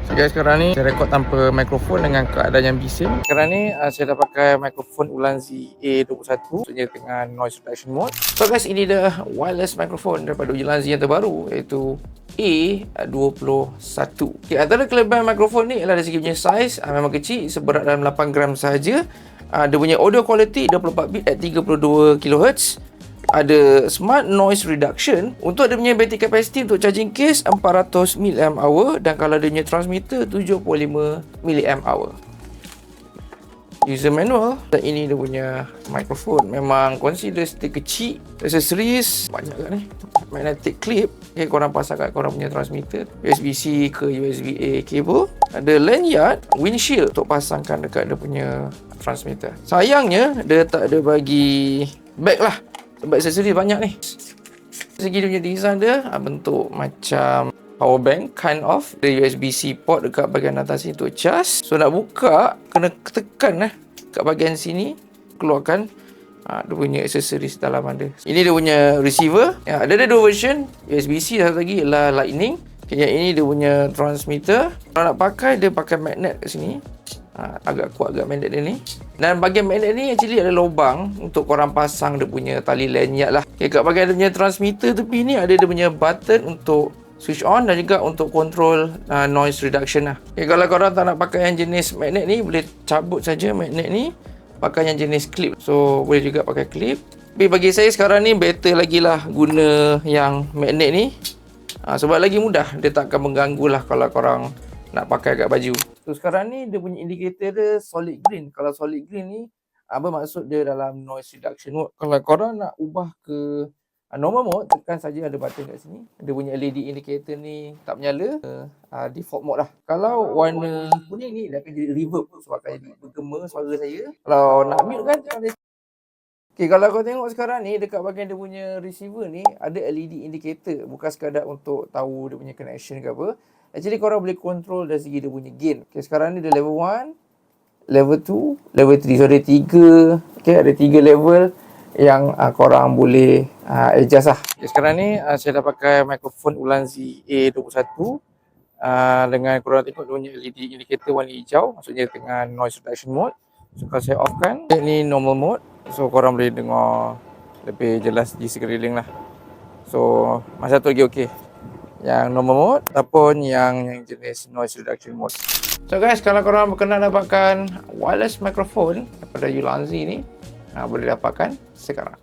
So guys, sekarang ni saya rekod tanpa mikrofon dengan keadaan yang bising. Sekarang ni saya dah pakai mikrofon Ulanzi A21, maksudnya dengan noise reduction mode. So guys, ini dah wireless mikrofon daripada Ulanzi yang terbaru, iaitu A21. Okay, antara kelebihan mikrofon ni ialah dari segi punya saiz, memang kecil, seberat dalam 8 gram sahaja. Dia punya audio quality 24 bit at 32 kHz. Ada smart noise reduction. Untuk dia punya battery capacity untuk charging case 400 mAh, dan kalau dia punya transmitter 75 mAh. User manual, dan ini dia punya mikrofon. Memang consider stick kecil. Accessories banyak kat ni. Magnetic clip, okay, korang pasang kat korang punya transmitter. USB-C ke USB-A cable. Ada lanyard, windshield untuk pasangkan dekat dia punya transmitter. Sayangnya dia tak ada bagi bag lah, sebab aksesori banyak ni. Segi dia punya design dia bentuk macam power bank kind of. Ada USB-C port dekat bahagian atas ni untuk charge. So nak buka kena tekan kat bahagian sini, keluarkan dia punya aksesoris dalaman dia. Ini dia punya receiver. Ada dua version, USB-C, satu lagi ialah lightning. Yang ini dia punya transmitter. Kalau nak pakai, dia pakai magnet kat sini. Agak kuat agak magnet dia ni. Dan bahagian magnet ni actually ada lubang untuk korang pasang dia punya tali lanyard lah. Okay, kat bahagian dia punya transmitter tepi ni ada dia punya button untuk switch on dan juga untuk control noise reduction lah. Okay, kalau korang tak nak pakai yang jenis magnet ni, boleh cabut saja magnet ni, pakai yang jenis clip. So boleh juga pakai clip. Tapi bagi saya sekarang ni better lagi lah guna yang magnet ni. Sebab lagi mudah, dia tak akan mengganggu lah kalau korang nak pakai kat baju. So sekarang ni dia punya indicator dia solid green. Kalau solid green ni bermaksud dia dalam noise reduction mode. Kalau korang nak ubah ke normal mode, tekan saja ada button kat sini. Dia punya LED indicator ni tak menyala, default mode lah. Kalau warna kuning ni dia akan jadi reverb, sebab akan jadi bergema suara saya. Kalau nak mute kan, okay, kalau kau tengok sekarang ni dekat bahagian dia punya receiver ni ada LED indicator, bukan sekadar untuk tahu dia punya connection ke apa. Actually korang boleh control dari segi dia punya gain. Okay, sekarang ni dia level 1, level 2, level 3. So ada 3, okay, ada 3 level yang korang boleh adjust lah. Okay, sekarang ni saya dah pakai mikrofon Ulanzi A21 dengan korang tengok dia punya LED indicator warna hijau, maksudnya dengan noise reduction mode. So kalau saya offkan, ni normal mode. So korang boleh dengar lebih jelas di sekeliling lah. So masa tu lagi okey, yang normal mode ataupun yang jenis noise reduction mode. So guys, kalau korang berkenan dapatkan wireless microphone daripada Ulanzi ni, boleh dapatkan sekarang.